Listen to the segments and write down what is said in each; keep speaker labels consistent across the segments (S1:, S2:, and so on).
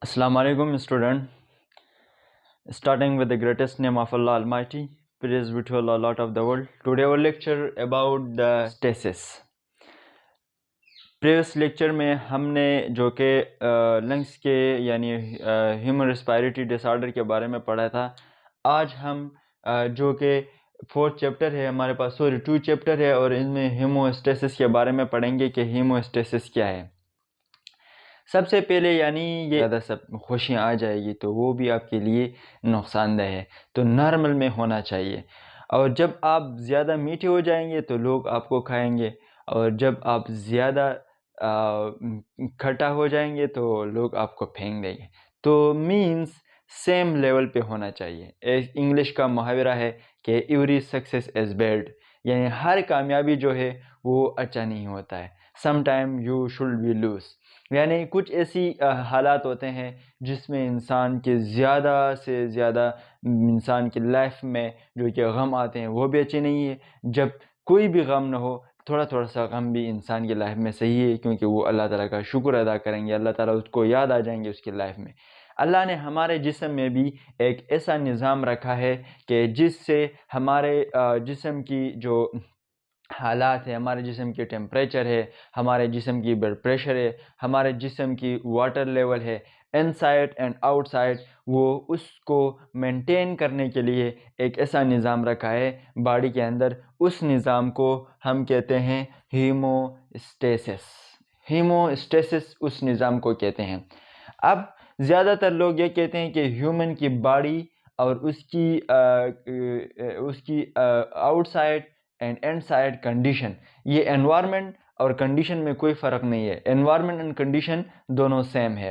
S1: Assalamu alaikum student. Starting with the greatest name of Allah Almighty, praise be to Allah, Lord of the world. Today our lecture about the stasis. Previous lecture में हमने जो कि lungs के यानी human respiratory disorder के बारे में पढ़ा था। आज हम जो कि 4th चैप्टर है हमारे पास, 2 चैप्टर है और इनमें हीमोस्टेसिस के बारे में पढ़ेंगे कि हीमोस्टेसिस क्या है। सबसे पहले यानी ये ज़्यादा सब खुशियाँ आ जाएगी तो वो भी आपके लिए नुकसानदेह है, तो नॉर्मल में होना चाहिए। और जब आप ज़्यादा मीठे हो जाएंगे तो लोग आपको खाएंगे, और जब आप ज़्यादा खट्टा हो जाएंगे तो लोग आपको फेंक देंगे। तो मीन्स सेम लेवल पे होना चाहिए। एक इंग्लिश का मुहावरा है कि एवरी सक्सेस इज़ बैड, यानी हर कामयाबी जो है वो अच्छा नहीं होता है। Some time you should be loose, यानी कुछ ऐसी हालात होते हैं जिसमें इंसान के ज़्यादा से ज़्यादा इंसान की लाइफ में जो कि गम आते हैं वो भी अच्छे नहीं है। जब कोई भी गम ना हो, थोड़ा थोड़ा सा गम भी इंसान की लाइफ में सही है, क्योंकि वो अल्लाह ताला का शुक्र अदा करेंगे, अल्लाह ताला उसको याद आ जाएंगे उसकी लाइफ में। अल्लाह ने हमारे जिस्म में भी एक ऐसा निज़ाम रखा है कि जिससे हमारे जिस्म की जो हालात है, हमारे जिस्म की टेम्परेचर है, हमारे जिस्म की ब्लड प्रेशर है, हमारे जिस्म की वाटर लेवल है, इनसाइड एंड आउटसाइड, वो उसको मेंटेन करने के लिए एक ऐसा निज़ाम रखा है बॉडी के अंदर। उस निज़ाम को हम कहते हैं हीमोस्टेसिस। हीमोस्टेसिस उस निज़ाम को कहते हैं। अब ज़्यादातर लोग ये कहते हैं कि ह्यूमन की बॉडी और उसकी आउटसाइड एंड इनसाइड कंडीशन, ये एनवायरनमेंट और कंडीशन में कोई फ़र्क नहीं है। एनवायरनमेंट एंड कंडीशन दोनों सेम है।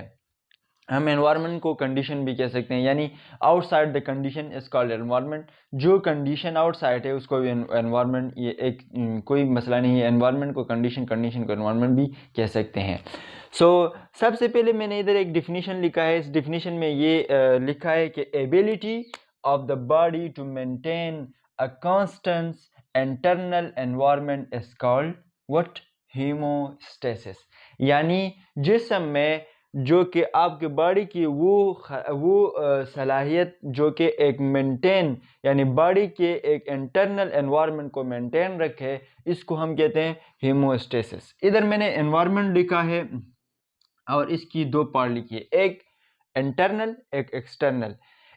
S1: हम एनवायरनमेंट को कंडीशन भी कह सकते हैं, यानी outside the condition is called environment. जो कंडीशन आउटसाइड है उसको भी एनवायरनमेंट, ये एक कोई मसला नहीं है। एनवायरनमेंट को कंडीशन, कंडीशन को एनवायरनमेंट भी कह सकते हैं। सबसे पहले मैंने इधर एक डिफिनीशन लिखा है। इस डिफिनीशन में ये लिखा है कि ability of the body to maintain a constant internal environment is called what? Homeostasis. यानी जिस्म में जो कि आपके बॉडी की वो सलाहियत जो कि एक मेंटेन, यानी बॉडी के एक इंटरनल एनवायरनमेंट को मेंटेन रखे, इसको हम कहते हैं हीमोस्टेसिस। इधर मैंने एनवायरनमेंट लिखा है और इसकी 2 पार्ट लिखी है, एक इंटरनल एक एक्सटर्नल।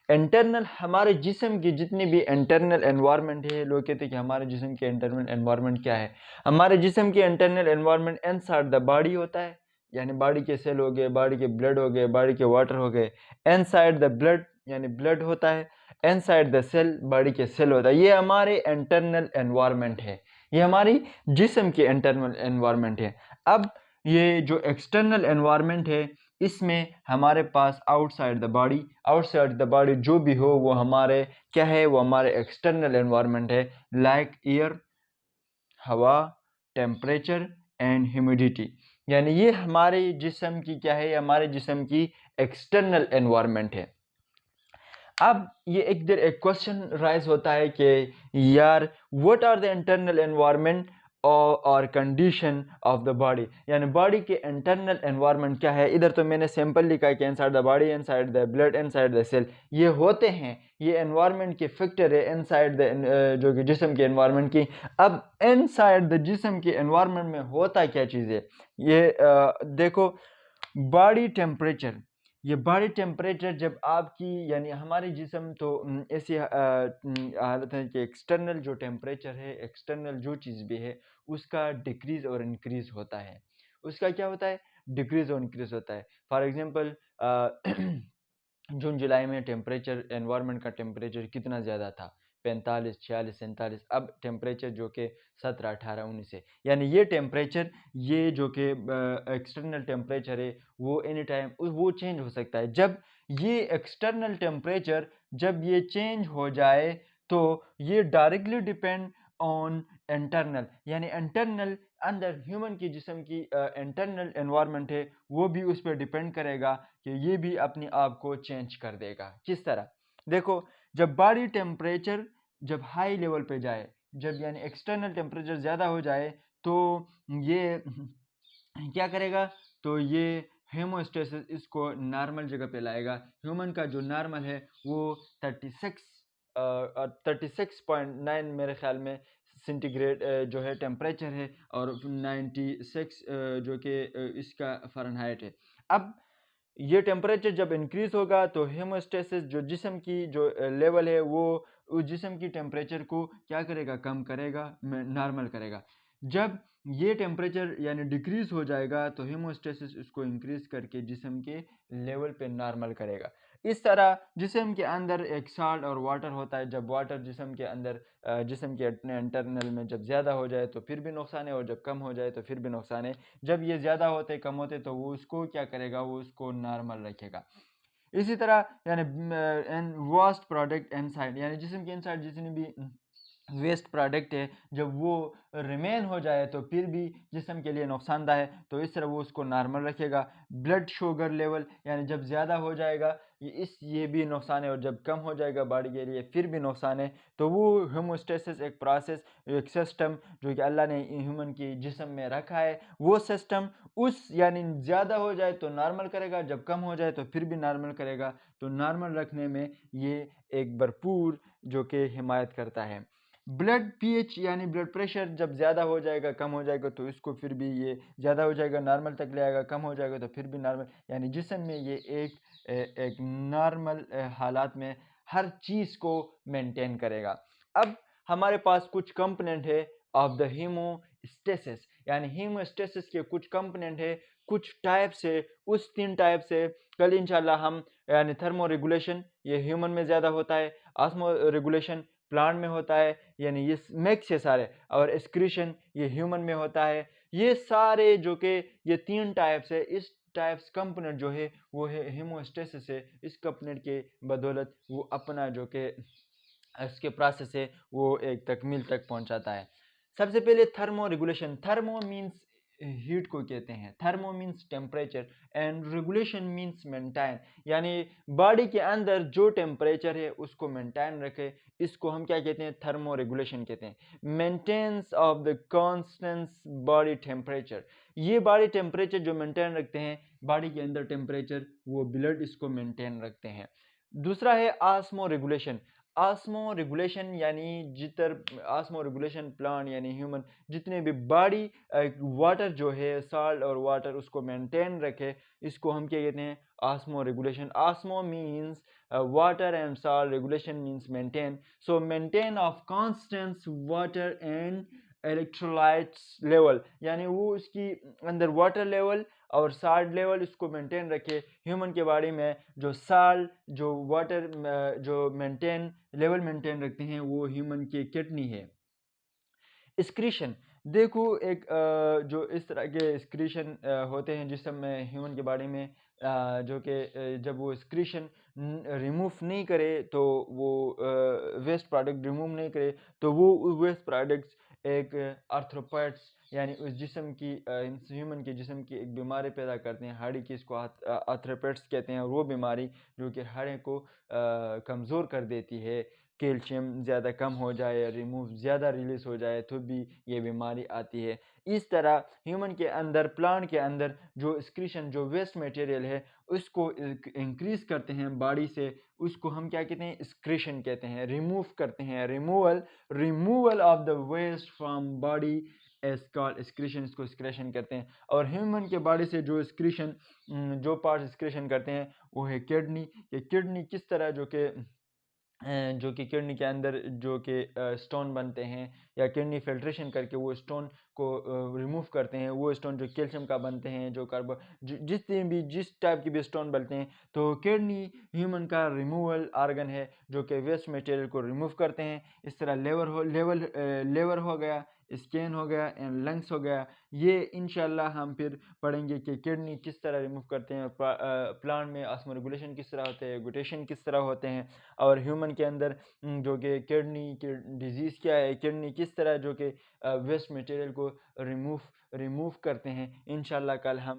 S1: इंटरनल हमारे जिस्म की जितनी भी इंटरनल एनवायरनमेंट है, लोग कहते हैं कि हमारे जिस्म के इंटरनल एनवायरनमेंट क्या है। हमारे जिस्म के internal environment inside the body होता है, यानी बॉडी के सेल हो गए, बॉडी के ब्लड हो गए, बॉडी के वाटर हो गए। इनसाइड द ब्लड यानी ब्लड होता है, इनसाइड द सेल बॉडी के सेल होता है। ये हमारे इंटरनल एनवायरनमेंट है, ये हमारी जिस्म के इंटरनल एनवायरनमेंट है। अब ये जो एक्सटर्नल एनवायरनमेंट है, इसमें हमारे पास आउटसाइड द बॉडी जो भी हो वो हमारे क्या है, वो हमारे एक्सटर्नल एनवायरनमेंट है। लाइक एयर, हवा, टेम्परेचर एंड ह्यूमिडिटी, यानी ये हमारे जिस्म की क्या है, हमारे जिस्म की एक्सटर्नल एनवायरनमेंट है। अब ये एक क्वेश्चन राइज होता है कि यार what are the internal environment और कंडीशन ऑफ द बॉडी, यानी बॉडी के इंटरनल एनवायरनमेंट क्या है। इधर तो मैंने सिंपल लिखा है कि inside the body, inside the blood, inside the cell, ये होते हैं, ये एनवायरनमेंट के फैक्टर है इनसाइड द जो कि जिस्म के एनवायरनमेंट की। अब इनसाइड द जिस्म के एनवायरनमेंट में होता क्या चीज़ है, ये देखो, बॉडी टेम्परेचर। ये बॉडी टेम्परेचर जब आपकी, यानी हमारे जिस्म तो ऐसी हालत है कि एक्सटर्नल जो टेम्परेचर है, एक्सटर्नल जो चीज़ भी है, उसका डिक्रीज़ और इंक्रीज़ होता है। उसका क्या होता है? डिक्रीज़ और इंक्रीज़ होता है। फॉर एग्जांपल जून जुलाई में टेम्परेचर, एनवायरनमेंट का टेम्परेचर कितना ज़्यादा था? 45, 46, 47। अब टेम्परेचर जो कि 17, 18, 19 है। यानी ये टेम्परेचर, ये जो कि एक्सटर्नल टेम्परेचर है, वो एनी टाइम वो चेंज हो सकता है। जब ये एक्सटर्नल टेम्परेचर जब ये चेंज हो जाए तो ये डायरेक्टली डिपेंड ऑन इंटरनल, यानी इंटरनल अंदर ह्यूमन की जिस्म की इंटरनल एनवायरनमेंट है, वो भी उस पर डिपेंड करेगा कि ये भी अपने आप को चेंज कर देगा। किस तरह? देखो, जब बॉडी टेम्परेचर जब हाई लेवल पे जाए, जब यानी एक्सटर्नल टेम्परेचर ज़्यादा हो जाए, तो ये क्या करेगा? तो ये हेमोस्टेसिस इसको नॉर्मल जगह पे लाएगा। ह्यूमन का जो नॉर्मल है वो 36.9 मेरे ख्याल में सेंटीग्रेड जो है टेम्परेचर है, और 96 जो कि इसका फ़ारेनहाइट है। अब ये टेम्परेचर जब इंक्रीज़ होगा तो हेमोस्टेसिस जो जिस्म की जो लेवल है वो उस जिस्म की टेम्परेचर को क्या करेगा, कम करेगा, नॉर्मल करेगा। जब ये टेम्परेचर यानी डिक्रीज़ हो जाएगा तो हेमोस्टेसिस उसको इंक्रीज़ करके जिस्म के लेवल पे नॉर्मल करेगा। इस तरह जिस्म के अंदर एक साल्ट और वाटर होता है। जब वाटर जिस्म के अंदर जिस्म के इंटरनल में जब ज़्यादा हो जाए तो फिर भी नुकसान है, और जब कम हो जाए तो फिर भी नुकसान है। जब ये ज़्यादा होते कम होते तो वो उसको क्या करेगा, वो उसको नॉर्मल रखेगा। इसी तरह यानी वेस्ट प्रोडक्ट इनसाइड, यानी जिस्म के इनसाइड जितनी भी वेस्ट प्रोडक्ट है, जब वो रिमेन हो जाए तो फिर भी जिस्म के लिए नुकसानदा है, तो इस तरह वो उसको नॉर्मल रखेगा। ब्लड शुगर लेवल यानी जब ज़्यादा हो जाएगा ये भी नुकसान है, और जब कम हो जाएगा बॉडी के लिए फिर भी नुकसान है। तो वो होमोस्टेसिस एक प्रोसेस, एक सिस्टम जो कि अल्लाह ने ह्यूमन की जिस्म में रखा है, वो सिस्टम उस यानी ज़्यादा हो जाए तो नॉर्मल करेगा, जब कम हो जाए तो फिर भी नॉर्मल करेगा। तो नॉर्मल रखने में ये एक भरपूर जो कि हिमायत करता है। ब्लड पीएच यानी ब्लड प्रेशर जब ज़्यादा हो जाएगा, कम हो जाएगा तो इसको फिर भी ये ज़्यादा हो जाएगा नॉर्मल तक ले आएगा, कम हो जाएगा तो फिर भी नॉर्मल, यानी जिस्म में ये एक नॉर्मल हालात में हर चीज़ को मेंटेन करेगा। अब हमारे पास कुछ कंपोनेंट है ऑफ द हीमोस्टेसिस, यानी हीमोस्टेसिस के कुछ कंपोनेंट है, कुछ टाइप्स है। उस 3 टाइप से कल इंशाल्लाह हम यानी थर्मो रेगुलेशन ये ह्यूमन में ज़्यादा होता है, ऑस्मो रेगुलेशन प्लांट में होता है, यानी ये मिक्स है सारे, और एक्सक्रीशन ये ह्यूमन में होता है। ये सारे जो कि ये 3 टाइप्स है, इस टाइप्स कंपोनेंट जो है वो है हेमोस्टेसिस है। इस कंपोनेंट के बदौलत वो अपना जो कि इसके प्रोसेस है वो एक तकमील तक पहुंचाता है। सबसे पहले thermo regulation. Thermo means heat को कहते हैं, thermo means temperature, and regulation means maintain, यानी बॉडी के अंदर जो टेम्परेचर है उसको मेंटेन रखे, इसको हम क्या कहते हैं, थर्मो रेगुलेशन कहते हैं। Maintenance of the constant body temperature, ये बॉडी टेम्परेचर जो मेंटेन रखते हैं, बॉडी के अंदर टेम्परेचर, वो ब्लड इसको मेंटेन रखते हैं। दूसरा है ऑस्मो रेगुलेशन। ऑस्मो रेगुलेशन यानी ऑस्मो रेगुलेशन प्लांट यानी ह्यूमन जितने भी बॉडी वाटर जो है साल्ट और वाटर उसको मेंटेन रखे, इसको हम क्या कहते हैं, osmo regulation. Osmo means water and salt, regulation means maintain. So maintain of constant water and electrolytes level, यानी वो उसकी अंदर वाटर लेवल और साल्ट लेवल इसको मेंटेन रखे। ह्यूमन के बॉडी में जो साल्ट जो वाटर जो लेवल मेंटेन रखते हैं वो ह्यूमन की किडनी है। एक्सक्रीशन, देखो एक जो इस तरह के एक्सक्रीशन होते हैं जिसम में ह्यूमन के बॉडी में जो कि जब वो एक्सक्रीशन रिमूव नहीं करे तो वो वेस्ट प्रोडक्ट रिमूव नहीं करे तो वो वेस्ट प्रोडक्ट्स एक आर्थ्रोपॉड्स यानी उस जिस्म की ह्यूमन के जिस्म की एक बीमारी पैदा करते हैं, हार्डी की, इसको आर्थ्रोपॉड्स कहते हैं। और वो बीमारी जो कि हाड़े को कमज़ोर कर देती है, कैल्शियम ज़्यादा कम हो जाए या रिमूव ज़्यादा रिलीज़ हो जाए तो भी ये बीमारी आती है। इस तरह ह्यूमन के अंदर, प्लांट के अंदर जो एक्सक्रीशन जो वेस्ट मटेरियल है उसको इंक्रीज़ करते हैं बॉडी से, उसको हम क्या कहते हैं, एक्सक्रीशन कहते हैं, रिमूव करते हैं, removal of the waste from body as called excretion, इसको एक्सक्रीशन करते हैं। और ह्यूमन के बॉडी से जो एक्सक्रीशन जो पार्ट एक्सक्रीशन करते हैं वो है किडनी। ये किडनी किस तरह जो कि किडनी के अंदर जो कि स्टोन बनते हैं या किडनी फिल्ट्रेशन करके वो स्टोन को रिमूव करते हैं, वो स्टोन जो कैल्शियम का बनते हैं, जो जिस टाइप की भी स्टोन बनते हैं, तो किडनी ह्यूमन का रिमूवल आर्गन है जो कि वेस्ट मटेरियल को रिमूव करते हैं। इस तरह लेवर हो गया, स्किन हो गया एंड लंग्स हो गया। ये इंशाल्लाह हम फिर पढ़ेंगे कि किडनी किस तरह रिमूव करते हैं, प्लांट में ऑस्मो रेगुलेशन किस तरह होते हैं, गुटेशन किस तरह होते हैं, और ह्यूमन के अंदर जो कि किडनी की डिजीज़ क्या है, किडनी किस तरह जो कि वेस्ट मटेरियल को रिमूव करते हैं। इंशाल्लाह कल हम